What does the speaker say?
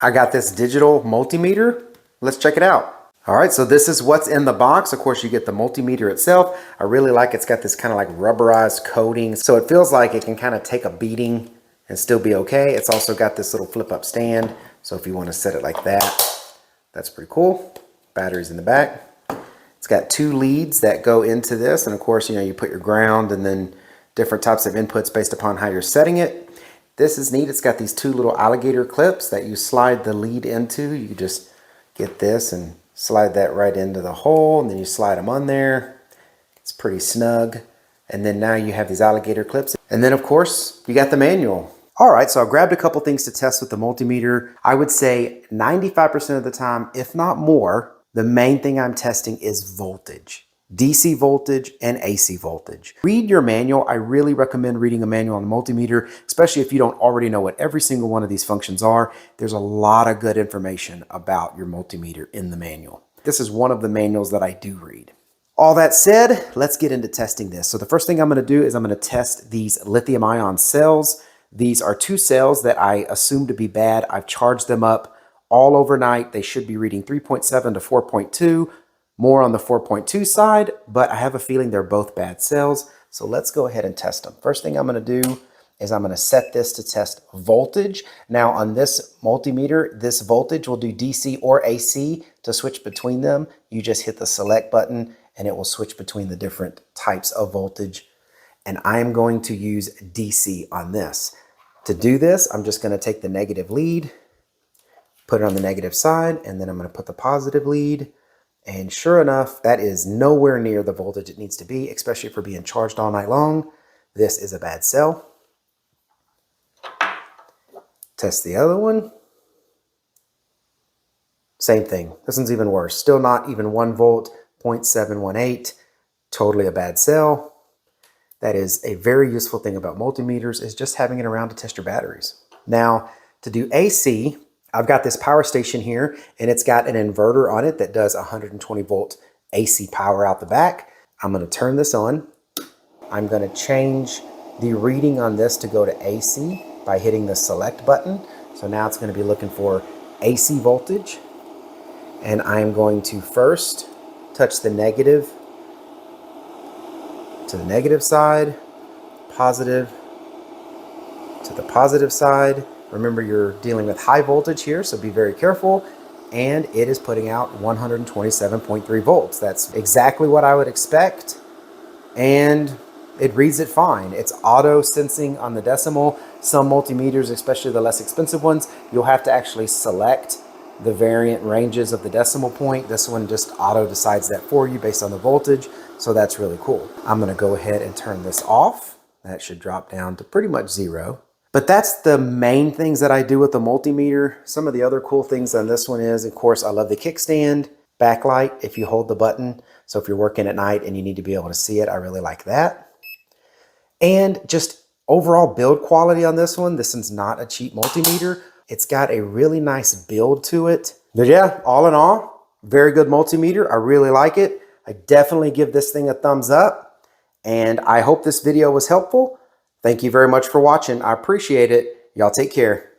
I got this digital multimeter. Let's check it out. All right, so this is what's in the box. Of course, you get the multimeter itself. I really like it's got this kind of like rubberized coating, so it feels like it can kind of take a beating and still be okay. It's also got this little flip up stand, so if you want to set it like that, that's pretty cool. Batteries in the back. It's got 2 leads that go into this, and of course, you put your ground and then different types of inputs based upon how you're setting it. This is neat. It's got these 2 little alligator clips that you slide the lead into. You just get this and slide that right into the hole, and then you slide them on there. It's pretty snug. And then now you have these alligator clips. And then of course, you got the manual. All right, so I grabbed a couple things to test with the multimeter. I would say 95% of the time, if not more, the main thing I'm testing is voltage. DC voltage and AC voltage. Read your manual. I really recommend reading a manual on a multimeter, especially if you don't already know what every single one of these functions are. There's a lot of good information about your multimeter in the manual. This is one of the manuals that I do read. All that said, let's get into testing this. So the first thing I'm going to do is I'm going to test these lithium ion cells. These are 2 cells that I assume to be bad. I've charged them up all overnight. They should be reading 3.7 to 4.2, more on the 4.2 side, but I have a feeling they're both bad cells. So let's go ahead and test them. First thing I'm going to do is I'm going to set this to test voltage. Now on this multimeter, this voltage will do DC or AC. To switch between them, you just hit the select button and it will switch between the different types of voltage. And I'm going to use DC on this. To do this, I'm just going to take the negative lead, put it on the negative side, and then I'm going to put the positive lead. And sure enough, that is nowhere near the voltage it needs to be, especially for being charged all night long. This is a bad cell. Test the other one. Same thing. This one's even worse. Still not even 1 volt, 0.718. Totally a bad cell. That is a very useful thing about multimeters, is just having it around to test your batteries. Now, to do AC, I've got this power station here, and it's got an inverter on it that does 120 volt AC power out the back. I'm going to turn this on. I'm going to change the reading on this to go to AC by hitting the select button. So now it's going to be looking for AC voltage. And I'm going to first touch the negative to the negative side, positive to the positive side. Remember, you're dealing with high voltage here, so be very careful. And it is putting out 127.3 volts. That's exactly what I would expect. And it reads it fine. It's auto sensing on the decimal. Some multimeters, especially the less expensive ones, you'll have to actually select the variant ranges of the decimal point. This one just auto decides that for you based on the voltage. So that's really cool. I'm going to go ahead and turn this off. That should drop down to pretty much 0. But that's the main things that I do with the multimeter. Some of the other cool things on this one is, of course, I love the kickstand, backlight if you hold the button. So if you're working at night and you need to be able to see it, I really like that. And just overall build quality on this one. This one's not a cheap multimeter. It's got a really nice build to it. But yeah, all in all, very good multimeter. I really like it. I definitely give this thing a thumbs up. And I hope this video was helpful. Thank you very much for watching. I appreciate it. Y'all take care.